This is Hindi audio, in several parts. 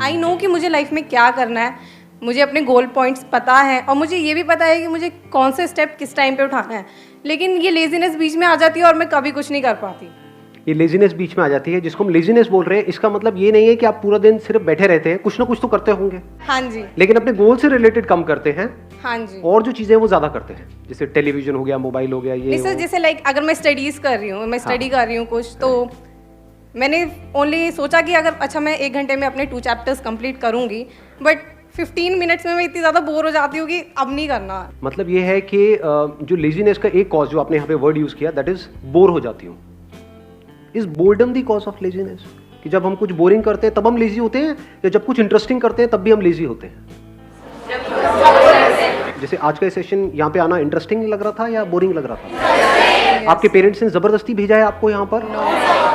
आई नो कि मुझे लाइफ में क्या करना है, मुझे अपने गोल पॉइंट्स पता है और मुझे ये भी पता है कि मुझे कौन से स्टेप किस टाइम पे उठाना है, लेकिन ये लेजीनेस बीच में आ जाती है और मैं कभी कुछ नहीं कर पाती। ये लेजीनेस बीच में आ जाती है, जिसको हम लेजीनेस बोल रहे हैं, इसका मतलब ये नहीं है कि आप पूरा दिन सिर्फ बैठे रहते हैं, कुछ ना कुछ तो करते होंगे। हाँ जी। लेकिन अपने गोल से रिलेटेड कम करते हैं। हाँ जी। और जो चीजें वो ज्यादा करते हैं, जैसे टेलीविजन हो गया, मोबाइल हो गया, ये सर जैसे लाइक अगर मैं स्टडीज कर रही हूँ, मैं स्टडी कर रही हूँ कुछ, तो मैंने ओनली सोचा कि अगर अच्छा मैं 1 घंटे में अपने 2 चैप्टर्स कंप्लीट करूंगी, बट 15 मिनट्स में मैं इतनी ज़्यादा बोर हो जाती हूँ कि अब नहीं करना। मतलब ये है कि जो लेजीनेस का एक कॉज जो आपने यहाँ पे वर्ड यूज किया, दैट इज बोर हो जाती हूँ। Is boredom the cause of laziness? कि जब हम कुछ बोरिंग करते हैं तब हम लेजी होते हैं, या जब कुछ इंटरेस्टिंग करते हैं तब भी हम लेजी होते हैं? जैसे आज का सेशन यहाँ पे आना इंटरेस्टिंग लग रहा था या बोरिंग लग रहा था? आपके पेरेंट्स ने जबरदस्ती भेजा है आपको यहाँ पर,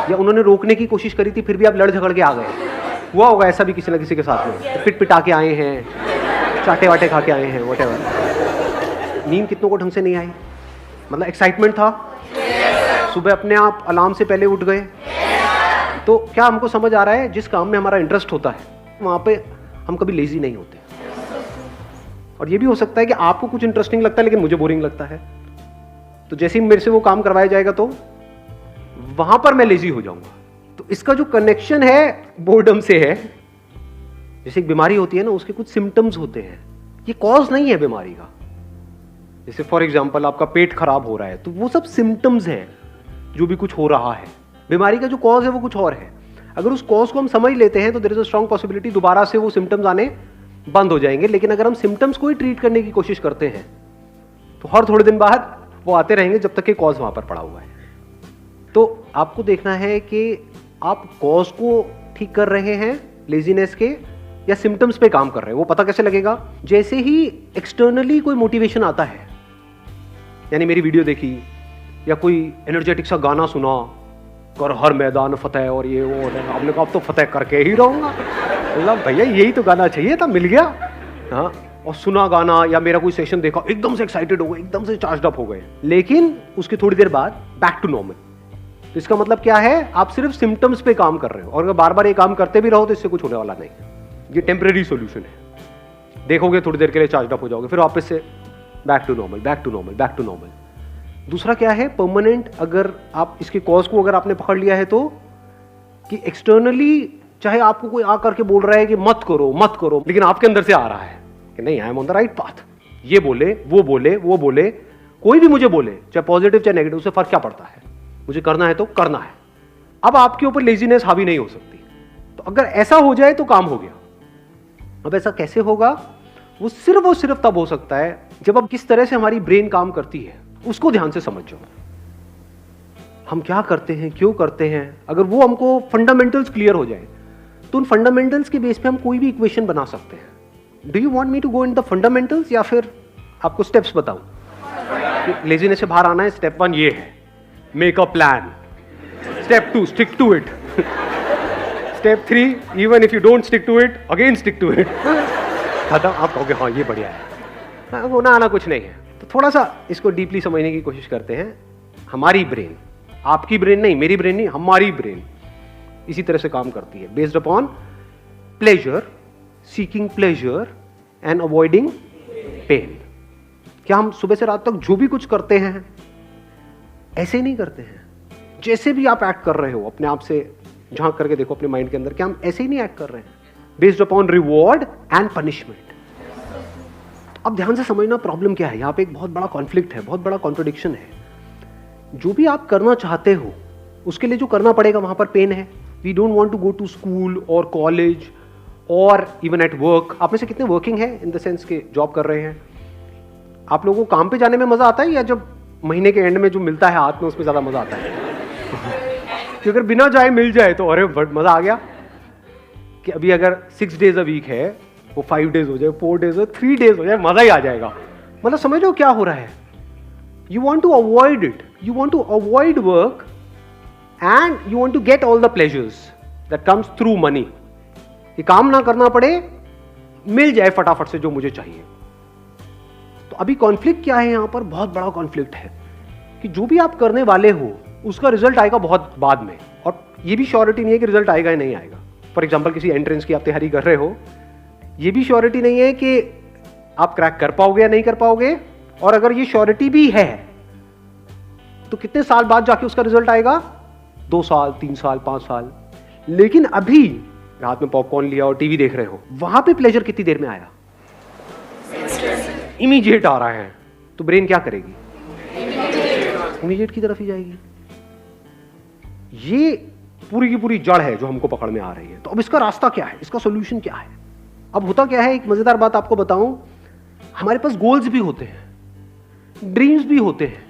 या उन्होंने रोकने की कोशिश करी थी फिर भी आप लड़ झगड़ के आ गए? हुआ होगा ऐसा भी किसी ना किसी के साथ में, पिट पिटा के आए हैं, चाटे वाटे खा के आए हैं, व्हाटएवर। नींद कितनों को ढंग से नहीं आई? मतलब एक्साइटमेंट था, सुबह अपने आप अलार्म से पहले उठ गए। तो क्या हमको समझ आ रहा है, जिस काम में हमारा इंटरेस्ट होता है वहाँ पे हम कभी लेजी नहीं होते। और ये भी हो सकता है कि आपको कुछ इंटरेस्टिंग लगता है लेकिन मुझे बोरिंग लगता है, तो जैसे ही मेरे से वो काम करवाया जाएगा तो वहां पर मैं लेजी हो जाऊंगा। तो इसका जो कनेक्शन है बोर्डम से है। जैसे एक बीमारी होती है ना, उसके कुछ सिम्टम्स होते हैं, ये कॉज नहीं है बीमारी का। जैसे फॉर एग्जांपल आपका पेट खराब हो रहा है, तो वो सब सिम्टम्स हैं जो भी कुछ हो रहा है। बीमारी का जो कॉज है वो कुछ और है। अगर उस कॉज को हम समझ लेते हैं तो there is a strong possibility दोबारा से वो सिम्टम्स आने बंद हो जाएंगे। लेकिन अगर हम सिम्टम्स को ही ट्रीट करने की कोशिश करते हैं तो हर थोड़े दिन बाद वो आते रहेंगे जब तक कि कॉज वहां पर पड़ा हुआ है। तो आपको देखना है कि आप कॉज को ठीक कर रहे हैं लेजीनेस के, या सिम्टम्स पे काम कर रहे हैं। वो पता कैसे लगेगा? जैसे ही एक्सटर्नली कोई मोटिवेशन आता है, यानी मेरी वीडियो देखी या कोई एनर्जेटिक सा गाना सुना, कर हर मैदान फतेह और ये वो, आपने कहा अब तो फतेह करके ही रहूंगा। मतलब भैया यही तो गाना चाहिए था, मिल गया। हाँ, और सुना गाना या मेरा कोई सेशन देखा, एकदम से एक्साइटेड हो गए, एकदम से चार्ज अप हो गए, लेकिन उसकी थोड़ी देर बाद बैक टू नॉर्मल। तो इसका मतलब क्या है? आप सिर्फ सिम्टम्स पे काम कर रहे हो, और अगर बार बार ये काम करते भी रहो तो इससे कुछ होने वाला नहीं। ये टेम्परेरी सॉल्यूशन है, देखोगे थोड़ी देर के लिए चार्ज अप हो जाओगे, फिर वापस से back to normal, back to normal, back to normal. दूसरा क्या है? परमानेंट। अगर आप इसके कॉज को अगर आपने पकड़ लिया है तो, कि एक्सटर्नली चाहे आपको कोई आकर के बोल रहा है कि मत करो मत करो, लेकिन आपके अंदर से आ रहा है कि नहीं, I am on the right path. ये बोले, वो बोले, वो बोले, कोई भी मुझे बोले, चाहे पॉजिटिव चाहे नेगेटिव, उससे फर्क क्या पड़ता है? मुझे करना है तो करना है। अब आपके ऊपर लेजीनेस हावी नहीं हो सकती। तो अगर ऐसा हो जाए तो काम हो गया। अब ऐसा कैसे होगा? वो सिर्फ तब हो सकता है जब अब किस तरह से हमारी ब्रेन काम करती है उसको ध्यान से समझ जाओ। हम क्या करते हैं, क्यों करते हैं, अगर वो हमको फंडामेंटल्स क्लियर हो जाए तो उन फंडामेंटल्स के बेस पे हम कोई भी इक्वेशन बना सकते हैं। Do you want me to go in the fundamentals, या फिर आपको स्टेप्स बताऊं? लेजीनेस से बाहर आना है, स्टेप 1 ये है, make a plan. Step 2 stick to it. Step 3 even if you don't stick to it, again stick to it. खत्म। आप कहोगे हाँ ये बढ़िया है, वो ना आना कुछ नहीं है। तो थोड़ा सा इसको डीपली समझने की कोशिश करते हैं। हमारी ब्रेन, आपकी ब्रेन नहीं, मेरी ब्रेन नहीं, हमारी ब्रेन इसी तरह से काम करती है, based upon pleasure, seeking pleasure and avoiding pain. क्या हम सुबह से रात तक जो भी कुछ करते हैं ऐसे ही नहीं करते हैं? जैसे भी आप एक्ट कर रहे हो, अपने आप से झांक करके देखो अपने माइंड के अंदर, क्या हम ऐसे ही नहीं एक्ट कर रहे हैं? Based upon reward and punishment. अब ध्यान से समझना प्रॉब्लम क्या है। यहां पे एक बहुत बड़ा कॉन्फ्लिक्ट है, बहुत बड़ा कॉन्ट्रडिक्शन है। जो भी आप करना चाहते हो उसके लिए जो करना पड़ेगा वहां पर पेन है। We don't want to go to school और कॉलेज और इवन एट वर्क। आप में से कितने वर्किंग है, इन द सेंस के जॉब कर रहे हैं? आप लोगों को काम पे जाने में मजा आता है, या जब महीने के एंड में जो मिलता है हाथ में उसमें ज्यादा मजा आता है? कि अगर बिना जाए मिल जाए तो अरे मजा आ गया। कि अभी अगर 6 days अ वीक है, वो 5 days हो जाए, 4 days हो, 3 days हो जाए, मजा ही आ जाएगा। मतलब समझ लो क्या हो रहा है। You want to avoid it, you want to avoid work and you want to get all the pleasures that comes through money. कि काम ना करना पड़े, मिल जाए फटाफट से जो मुझे चाहिए। तो अभी कॉन्फ्लिक्ट क्या है यहां पर? बहुत बड़ा कॉन्फ्लिक्ट है कि जो भी आप करने वाले हो उसका रिजल्ट आएगा बहुत बाद में, और ये भी श्योरिटी नहीं है कि रिजल्ट आएगा या नहीं आएगा। फॉर एग्जाम्पल किसी एंट्रेंस की आप तैयारी कर रहे हो, ये भी श्योरिटी नहीं है कि आप क्रैक कर पाओगे या नहीं कर पाओगे, और अगर ये श्योरिटी भी है तो कितने साल बाद जाके उसका रिजल्ट आएगा, 2 साल, 3 साल, 5 साल। लेकिन अभी हाथ में पॉपकॉर्न लिया और टीवी देख रहे हो, वहां पे प्लेजर कितनी देर में आया, इमीडिएट आ रहा है, तो ब्रेन क्या करेगी, इमीडिएट की तरफ ही जाएगी। ये पूरी की पूरी जड़ है जो हमको पकड़ में आ रही है। तो अब इसका रास्ता क्या है, इसका सॉल्यूशन क्या है? अब होता क्या है, एक मजेदार बात आपको बताऊं, हमारे पास गोल्स भी होते हैं, ड्रीम्स भी होते हैं,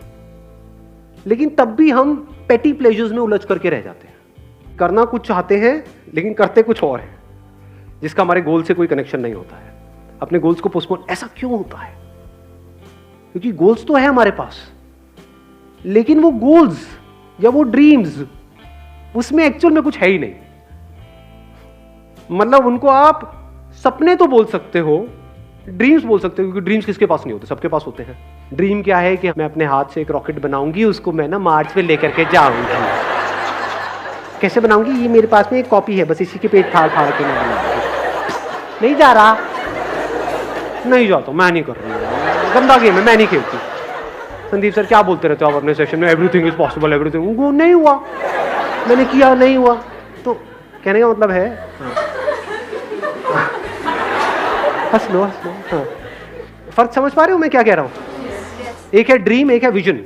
लेकिन तब भी हम पेटी प्लेजर्स में उलझ करके रह जाते हैं। करना कुछ चाहते हैं लेकिन करते कुछ और है, जिसका हमारे गोल से कोई कनेक्शन नहीं होता है। अपने गोल्स को पोस्टपोन, ऐसा क्यों होता है? क्योंकि गोल्स तो है हमारे पास, लेकिन वो गोल्स या वो ड्रीम्स, उसमें एक्चुअल में कुछ है ही नहीं। मतलब उनको आप सपने तो बोल सकते हो, ड्रीम्स बोल सकते हो, क्योंकि ड्रीम्स किसके पास नहीं होते, सबके पास होते हैं। ड्रीम क्या है कि मैं अपने हाथ से एक रॉकेट बनाऊंगी, उसको मैं ना मार्स पे लेकर के जाऊंगी। कैसे बनाऊंगी, ये मेरे पास में एक कॉपी है, बस इसी के पेट फाड़ फाड़ के नहीं जा रहा, नहीं जाता, मैं नहीं कर रही, गंदा गेम है, मैं नहीं खेलती। संदीप सर क्या बोलते रहते हो आप अपने सेशन में, एवरीथिंग इज पॉसिबल, एवरीथिंग, वो नहीं हुआ, मैंने किया नहीं हुआ। तो कहने का मतलब है, हंस लो हंस लो, हाँ। फर्क समझ पा रहे हो मैं क्या कह रहा हूं? एक है ड्रीम, एक है विजन।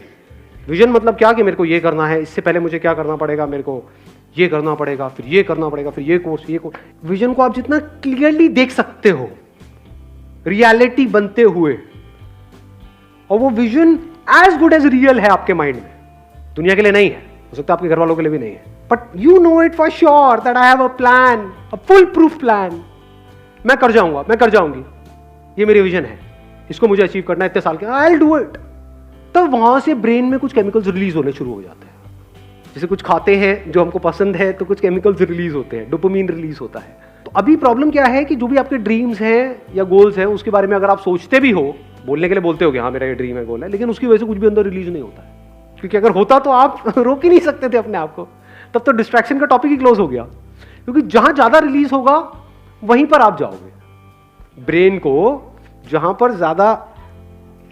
विजन मतलब क्या, कि मेरे को ये करना है, इससे पहले मुझे क्या करना पड़ेगा, मेरे को ये करना पड़ेगा, फिर ये करना पड़ेगा, फिर ये कोर्स, ये कोर्स। विजन को आप जितना क्लियरली देख सकते हो रियलिटी बनते हुए, और वो vision as good as real है आपके माइंड में, दुनिया के लिए नहीं है, हो सकता है आपके घर वालों के लिए भी नहीं है, but you know it for sure that I have a plan, a full proof plan, मैं कर जाऊंगा, मैं कर जाऊंगी, ये मेरी विजन है, इसको मुझे अचीव करना है इतने साल के, आई विल डू इट। तब वहां से ब्रेन में कुछ केमिकल्स रिलीज होने शुरू हो जाते हैं। जैसे कुछ खाते हैं जो हमको पसंद है तो कुछ केमिकल्स रिलीज होते हैं, डोपामिन रिलीज होता है। तो अभी प्रॉब्लम क्या है कि जो भी आपके ड्रीम्स हैं या गोल्स हैं, उसके बारे में अगर आप सोचते भी हो, बोलने के लिए बोलते हो कि हाँ मेरा ये ड्रीम है, गोल है, लेकिन उसकी वजह से कुछ भी अंदर रिलीज नहीं होता है। क्योंकि अगर होता तो आप रोक ही नहीं सकते थे अपने आप को, तब तो डिस्ट्रैक्शन का टॉपिक ही क्लोज हो गया। क्योंकि जहां ज्यादा रिलीज होगा वहीं पर आप जाओगे। ब्रेन को जहां पर ज्यादा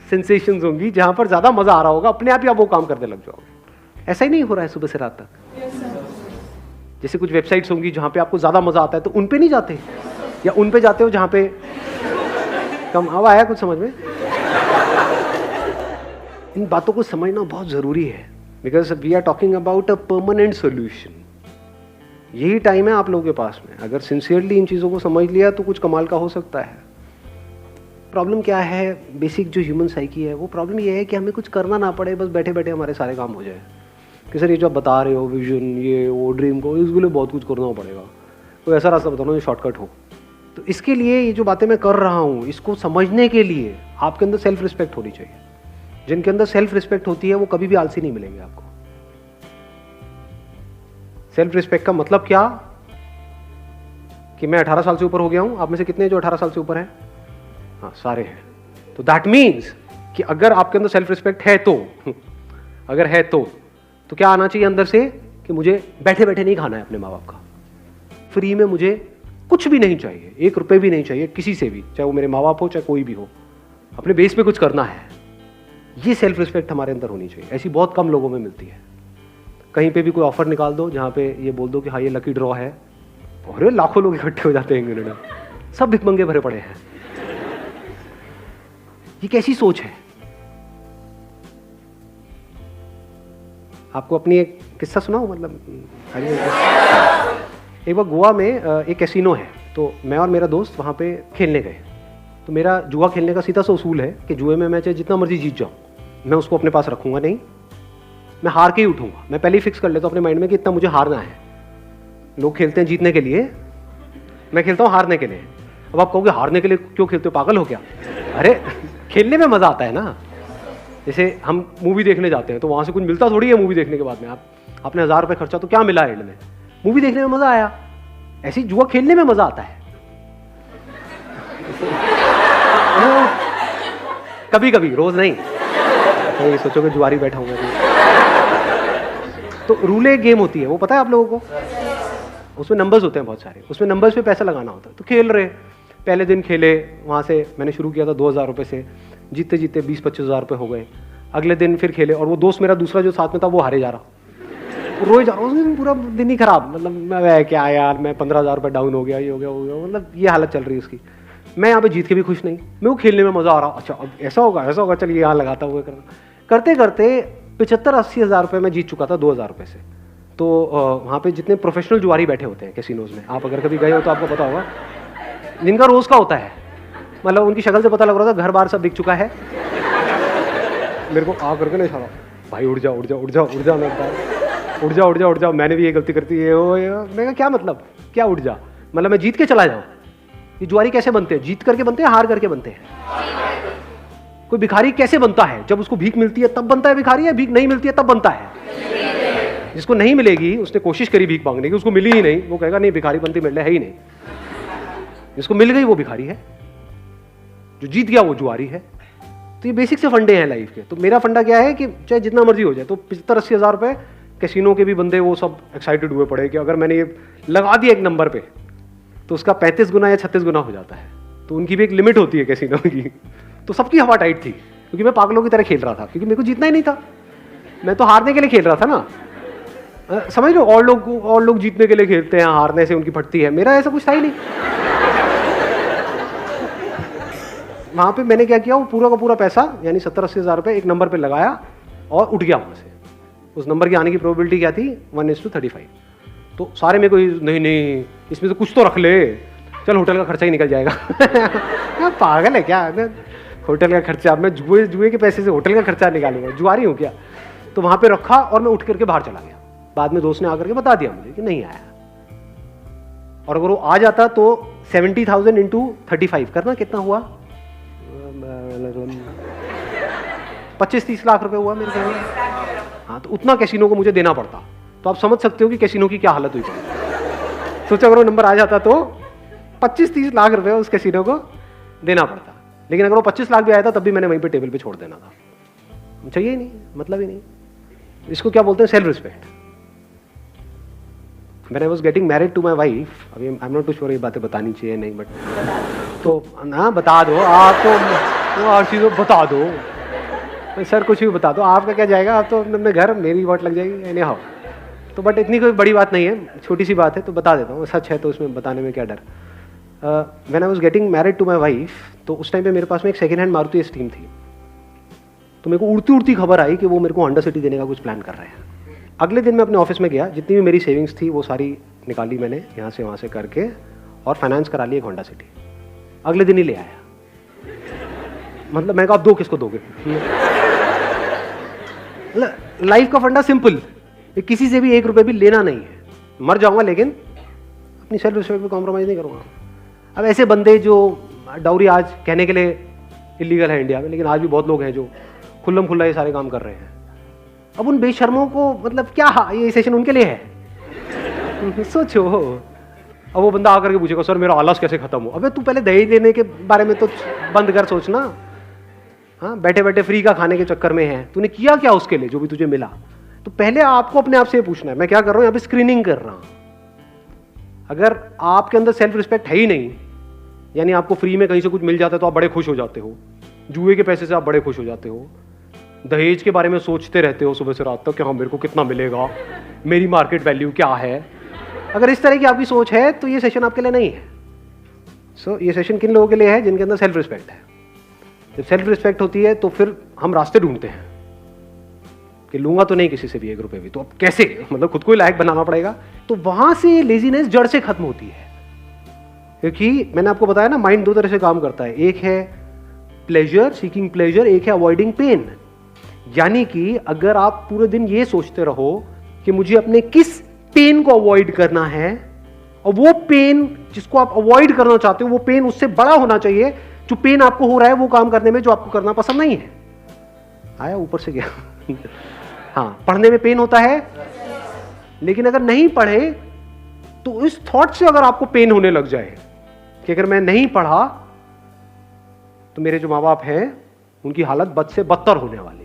सेंसेशंस होंगी, जहां पर ज्यादा मजा आ रहा होगा, अपने आप ही आप वो काम करने लग जाओगे। ऐसा ही नहीं हो रहा है सुबह से रात तक? जैसे कुछ वेबसाइट्स होंगी जहां पे आपको ज्यादा मजा आता है, तो उन पे नहीं जाते, या उन पे जाते हो जहां पे कम। अब आया कुछ समझ में? इन बातों को समझना बहुत जरूरी है, because we are talking about a permanent solution. यही टाइम है आप लोगों के पास में, अगर सिंसियरली इन चीजों को समझ लिया तो कुछ कमाल का हो सकता है। प्रॉब्लम क्या है, बेसिक जो ह्यूमन साइकी है, वो प्रॉब्लम ये है कि हमें कुछ करना ना पड़े, बस बैठे बैठे हमारे सारे काम हो जाए। कि सर ये जो आप बता रहे हो, विजन, ये वो ड्रीम को, इसके लिए बहुत कुछ करना पड़ेगा, कोई ऐसा रास्ता बताओ ना जो शॉर्टकट हो। तो इसके लिए ये जो बातें मैं कर रहा हूँ, इसको समझने के लिए आपके अंदर सेल्फ रिस्पेक्ट होनी चाहिए। जिनके अंदर सेल्फ रिस्पेक्ट होती है वो कभी भी आलसी नहीं मिलेंगे आपको। सेल्फ रिस्पेक्ट का मतलब क्या, कि मैं 18 साल से ऊपर हो गया हूं। आप में से कितने जो 18 साल से ऊपर हैं? हाँ, सारे हैं। तो दैट मीन्स कि अगर आपके अंदर सेल्फ रिस्पेक्ट है तो अगर है तो क्या आना चाहिए अंदर से, कि मुझे बैठे बैठे नहीं खाना है अपने माँ बाप का, फ्री में मुझे कुछ भी नहीं चाहिए, 1 रुपए भी नहीं चाहिए किसी से भी, चाहे वो मेरे माँ बाप हो चाहे कोई भी हो, अपने बेस पे कुछ करना है। ये सेल्फ रिस्पेक्ट हमारे अंदर होनी चाहिए। ऐसी बहुत कम लोगों में मिलती है। कहीं पे भी कोई ऑफर निकाल दो जहाँ पे ये बोल दो कि हाँ ये लकी ड्रॉ है, और लाखों लोग इकट्ठे हो जाते हैं इंग्लैंड में, सब भिखमंगे भरे पड़े हैं। ये कैसी सोच है? आपको अपनी एक किस्सा सुनाऊं, मतलब एक बार गोवा में एक कैसीनो है, तो मैं और मेरा दोस्त वहाँ पे खेलने गए। तो मेरा जुआ खेलने का सीधा सा उसूल है कि जुए में मैं चाहे जितना मर्जी जीत जाऊँ, मैं उसको अपने पास रखूंगा नहीं, मैं हार के ही उठूंगा। मैं पहले ही फिक्स कर लेता हूँ अपने माइंड में कि इतना मुझे हारना है। लोग खेलते हैं जीतने के लिए, मैं खेलता हूँ हारने के लिए। अब आप कहोगे हारने के लिए क्यों खेलते हो, पागल हो क्या? अरे खेलने में मजा आता है ना। जैसे हम मूवी देखने जाते हैं तो वहां से कुछ मिलता थोड़ी है मूवी देखने के बाद में। आपने 1000 रुपये खर्चा तो क्या मिला एंड में? मूवी देखने में मजा आया। ऐसे ही जुआ खेलने में मजा आता है कभी कभी, रोज नहीं। तो ये सोचो कि जुआरी बैठा हूँ मैं। तो रूले गेम होती है, वो पता है आप लोगों को? उसमें नंबर्स होते हैं बहुत सारे, उसमें नंबर्स पे पैसा लगाना होता है। तो खेल रहे, पहले दिन खेले, वहाँ से मैंने शुरू किया था 2,000 रुपये से, जीतते जीतते 20-25 हज़ार रुपये हो गए। अगले दिन फिर खेले और वो दोस्त मेरा दूसरा जो साथ में था वो हारे जा रहा, रोए जा रहा, उस दिन पूरा दिन ही खराब, मतलब मैं क्या यार, मैं 15,000 रुपये डाउन हो गया, ये हो गया, मतलब ये हालत चल रही है उसकी। मैं यहाँ पे जीत के भी खुश नहीं, मेरे को खेलने में मज़ा आ रहा, अच्छा अब ऐसा होगा चलिए यहाँ लगाता हुआ करते करते 75-80 हज़ार रुपये मैं जीत चुका था 2,000 रुपये से। तो वहाँ पे जितने प्रोफेशनल जुआरी बैठे होते हैं कैसीनोज में, आप अगर कभी गए हो तो आपको पता होगा, जिनका रोज़ का होता है, मतलब उनकी शक्ल से पता लग रहा था घर बार सब बिक चुका है। मेरे को आ करके नहीं इशारा, भाई उड़ जा उड़ जा उड़ जा उड़ जा, मैं उड़ जा उड़ जा उड़ जा, मैंने भी ये गलती करती है, मैं कहा क्या मतलब, क्या उड़ जा, मतलब मैं जीत के चला जाऊँ? ये जुआरी कैसे बनते हैं? जीत करके बनते हैं, हार करके बनते हैं? कोई भिखारी कैसे बनता है? जब उसको भीख मिलती है तब बनता है भिखारी, या भीख नहीं मिलती है तब बनता है? जिसको नहीं मिलेगी, उसने कोशिश करी भीख मांगने की, उसको मिली ही नहीं, वो कहेगा नहीं भिखारी बनती मिल रहा है ही नहीं। जिसको मिल गई वो भिखारी है, जो जीत गया वो जुआरी है। तो ये बेसिक से फंडे हैं लाइफ के। तो मेरा फंडा क्या है कि चाहे जितना मर्जी हो जाए, तो 75-80 हज़ार रुपये कैसीनो के भी बंदे वो सब एक्साइटेड हुए पड़े कि अगर मैंने ये लगा दिया एक नंबर पे तो उसका 35 गुना या 36 गुना हो जाता है। तो उनकी भी एक लिमिट होती है कैसीनो की। तो सबकी हवा टाइट थी, क्योंकि मैं पागलों की तरह खेल रहा था, क्योंकि मेरे को जीतना ही नहीं था, मैं तो हारने के लिए खेल रहा था ना। समझ लो, और लोग जीतने के लिए खेलते हैं, हारने से उनकी फटती है, मेरा ऐसा कुछ था ही नहीं। वहाँ पे मैंने क्या किया, वो पूरा का पूरा पैसा यानी 70-80 हज़ार रुपये एक नंबर पे लगाया और उठ गया वहाँ से। उस नंबर की आने की प्रोबेबिलिटी क्या थी? 1:35। तो सारे मेरे को नहीं इसमें से कुछ तो रख ले, चल होटल का खर्चा ही निकल जाएगा। पागल है क्या, होटल का खर्चा, मैं जुए के पैसे से होटल का खर्चा निकालूंगा, जुआरी हूँ क्या? तो वहाँ पे रखा और मैं उठ करके बाहर चला गया। बाद में दोस्त ने आकर के बता दिया मुझे कि नहीं आया। और अगर वो आ जाता तो 70,000 × 35 करना कितना हुआ? 25-30 लाख रुपए हुआ मेरे ख्याल में। हाँ, तो उतना कैसीनो को मुझे देना पड़ता। तो आप समझ सकते हो कि कैसीनो की क्या हालत हुई पड़ी। सोचा अगर वो नंबर आ जाता तो 25-30 लाख रुपए उस कैसीनो को देना पड़ता। लेकिन अगर वो 25 लाख भी आया था तब भी मैंने वहीं पे टेबल पे छोड़ देना था। चाहिए ही नहीं, मतलब ही नहीं। इसको क्या बोलते हैं? Self respect. When I was getting married to my wife, अभी I am not too sure ये बातें बतानी चाहिए नहीं, बट तो ना बता दो आप, तो हर चीज़ बता दो सर, कुछ भी बता दो, आपका क्या जाएगा, आप तो अपने घर, मेरी वोट लग जाएगी एनी हाउ। तो बट इतनी कोई बड़ी बात नहीं है, छोटी सी बात है, तो बता देता हूँ, सच है तो उसमें बताने में क्या डर। When I was getting married to my wife, तो उस टाइम पे मेरे पास में एक सेकेंड हैंड मारुति एस्टीम थी। तो मेरे को उड़ती उड़ती खबर आई कि वो मेरे को होंडा सिटी देने का कुछ प्लान कर रहे हैं। अगले दिन मैं अपने ऑफिस में गया, जितनी भी मेरी सेविंग्स थी वो सारी निकाली मैंने यहाँ से वहाँ से करके और फाइनेंस करा ली एक होंडा सिटी। अगले दिन ही ले आया। मतलब मैं कहा आप दो किसको दोगे? लाइफ का फंडा सिंपल, किसी से भी 1 रुपये भी लेना नहीं है। मर जाऊंगा लेकिन अपनी सेल्फ रिस्पेक्ट पे कॉम्प्रोमाइज़ नहीं करूँगा। अब ऐसे बंदे जो डाउरी आज कहने के लिए इलीगल है इंडिया में, लेकिन आज भी बहुत लोग हैं जो खुल्लम खुल्ला ये सारे काम कर रहे हैं। अब उन बेशर्मों को मतलब क्या ये सेशन उनके लिए है? सोचो। अब वो बंदा आकर के पूछेगा सर मेरा आलस कैसे खत्म हो? अबे तू पहले दहेज लेने के बारे में तो बंद कर सोचना। हाँ, बैठे बैठे फ्री का खाने के चक्कर में है, तूने किया क्या उसके लिए जो भी तुझे मिला? तो पहले आपको अपने आप से पूछना है मैं क्या कर रहा हूँ, यहाँ पे स्क्रीनिंग कर रहा हूँ। अगर आपके अंदर सेल्फ रिस्पेक्ट है ही नहीं, यानी आपको फ्री में कहीं से कुछ मिल जाता है तो आप बड़े खुश हो जाते हो, जुए के पैसे से आप बड़े खुश हो जाते हो, दहेज के बारे में सोचते रहते हो सुबह से रात तक कि हाँ मेरे को कितना मिलेगा, मेरी मार्केट वैल्यू क्या है। अगर इस तरह की आपकी सोच है तो ये सेशन आपके लिए नहीं है। सो ये सेशन किन लोगों के लिए है? जिनके अंदर सेल्फ रिस्पेक्ट है। जब सेल्फ रिस्पेक्ट होती है तो फिर हम रास्ते ढूंढते हैं कि लूंगा तो नहीं किसी से भी 1 रुपये भी, तो अब कैसे, मतलब खुद को ही लायक बनाना पड़ेगा। तो वहां से लेजीनेस जड़ से खत्म होती है। क्योंकि मैंने आपको बताया ना, माइंड 2 तरह से काम करता है, एक है प्लेजर, सीकिंग प्लेजर, एक है अवॉइडिंग पेन। यानी कि अगर आप पूरे दिन ये सोचते रहो कि मुझे अपने किस पेन को अवॉइड करना है, और वो पेन जिसको आप अवॉइड करना चाहते हो वो पेन उससे बड़ा होना चाहिए जो पेन आपको हो रहा है वो काम करने में जो आपको करना पसंद नहीं है। आया ऊपर से गया। हाँ, पढ़ने में पेन होता है, लेकिन अगर नहीं पढ़े तो इस थॉट से अगर आपको पेन होने लग जाए कि अगर मैं नहीं पढ़ा तो मेरे जो माँ बाप हैं उनकी हालत बद से बदतर होने वाली है,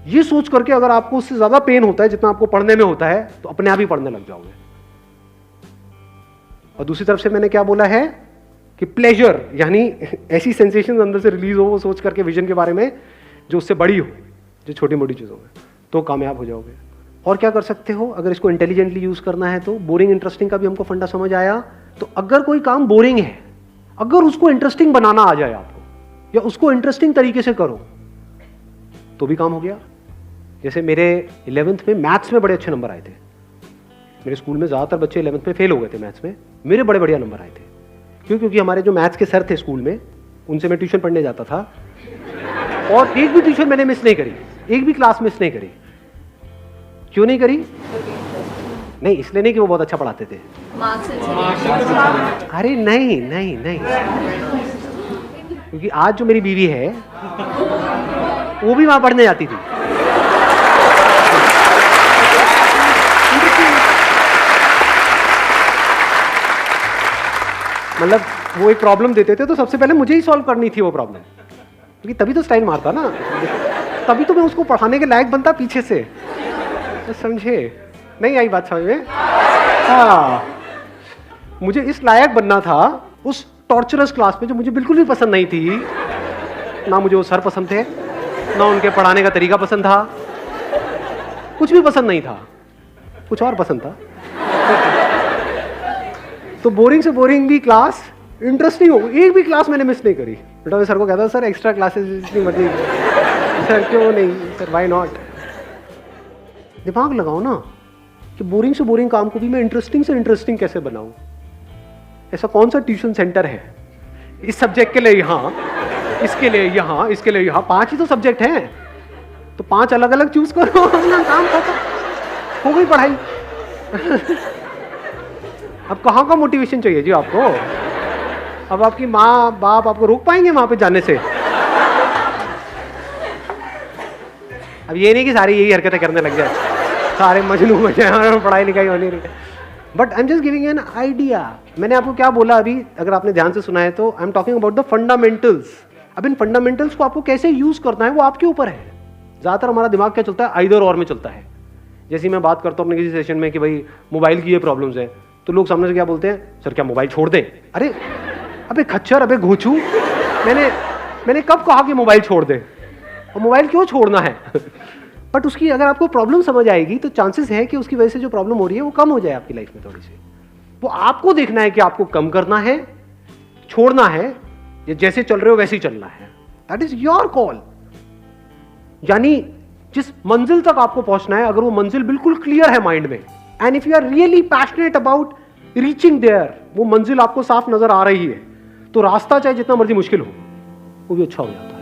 ये सोच करके अगर आपको उससे ज्यादा पेन होता है जितना आपको पढ़ने में होता है तो अपने आप ही पढ़ने लग जाओगे। और दूसरी तरफ से मैंने क्या बोला है कि प्लेजर, यानी ऐसी सेंसेशन अंदर से रिलीज हो वो सोच करके विजन के बारे में जो उससे बड़ी हो, जो छोटी मोटी चीज़ों में, तो कामयाब हो जाओगे। और क्या कर सकते हो अगर इसको इंटेलिजेंटली यूज करना है तो? बोरिंग इंटरेस्टिंग का भी हमको फंडा समझ आया। तो अगर कोई काम बोरिंग है, अगर उसको इंटरेस्टिंग बनाना आ जाए आपको, या उसको इंटरेस्टिंग तरीके से करो, तो भी काम हो गया। जैसे मेरे 11th में मैथ्स में बड़े अच्छे नंबर आए थे। मेरे स्कूल में ज़्यादातर बच्चे 11th में फेल हो गए थे मैथ्स में, मेरे बड़े बढ़िया नंबर आए थे। क्यों? क्योंकि हमारे जो मैथ्स के सर थे स्कूल में, उनसे मैं ट्यूशन पढ़ने जाता था, और एक भी ट्यूशन मैंने मिस नहीं करी, एक भी क्लास मिस नहीं करी। क्यों नहीं करी? नहीं, इसलिए नहीं कि वो बहुत अच्छा पढ़ाते थे, अरे नहीं नहीं नहीं, क्योंकि आज जो मेरी बीवी है वो भी वहां पढ़ने जाती थी। मतलब वो एक प्रॉब्लम देते थे तो सबसे पहले मुझे ही सॉल्व करनी थी वो प्रॉब्लम, क्योंकि तभी तो स्टाइल मारता ना, तभी तो मैं उसको पढ़ाने के लायक बनता पीछे से। तो समझे? नहीं आई बात समझ में? हाँ, मुझे इस लायक बनना था उस टॉर्चरस क्लास में जो मुझे बिल्कुल भी पसंद नहीं थी। ना मुझे वो सर पसंद थे, ना उनके पढ़ाने का तरीका पसंद था, कुछ भी पसंद नहीं था, कुछ और पसंद था। तो बोरिंग से बोरिंग भी क्लास इंटरेस्टिंग हो, एक भी क्लास मैंने मिस नहीं करी। बेटा मैं सर को कहता सर एक्स्ट्रा क्लासेस जितनी मर्जी, सर क्यों नहीं, सर व्हाई नॉट। दिमाग लगाओ ना कि बोरिंग से बोरिंग काम को भी मैं इंटरेस्टिंग से इंटरेस्टिंग कैसे बनाऊं। ऐसा कौन सा ट्यूशन सेंटर है इस सब्जेक्ट के लिए यहाँ, इसके लिए यहाँ, इसके लिए यहाँ, 5 ही तो सब्जेक्ट हैं, तो 5 अलग अलग चूज करो, अपना काम खत्म, हो गई पढ़ाई। अब कहाँ का मोटिवेशन चाहिए जी आपको? अब आपकी माँ बाप आपको रोक पाएंगे वहां पे जाने से? अब ये नहीं कि सारी यही हरकतें करने लग जाए, सारे मजनू हो जाए, पढ़ाई लिखाई होनी रही। But I am just giving an idea. मैंने आपको क्या बोला अभी, अगर आपने ध्यान से सुना है तो, I am talking about the fundamentals. अब इन फंडामेंटल्स को आपको कैसे यूज करना है वो आपके ऊपर है। ज्यादातर हमारा दिमाग क्या चलता है, आइदर और में चलता है। जैसे मैं बात करता हूँ अपने किसी सेशन में कि भाई मोबाइल की ये प्रॉब्लम्स है, तो लोग सामने से क्या बोलते हैं, सर क्या मोबाइल छोड़ दें? अरे अबे खच्चर, अबे घोचू, मैंने कब कहा कि मोबाइल छोड़ दे? और मोबाइल क्यों छोड़ना है? बट उसकी अगर आपको प्रॉब्लम समझ आएगी तो चांसेस है कि उसकी वजह से जो प्रॉब्लम हो रही है वो कम हो जाए आपकी लाइफ में थोड़ी सी। वो आपको देखना है कि आपको कम करना है, छोड़ना है, या जैसे चल रहे हो वैसे ही चलना है। That is your call. यानी जिस मंजिल तक आपको पहुंचना है, अगर वो मंजिल बिल्कुल क्लियर है माइंड में, and if you are really passionate about reaching there, वो मंजिल आपको साफ नजर आ रही है, तो रास्ता चाहे जितना मर्जी मुश्किल हो वो भी अच्छा हो जाता है।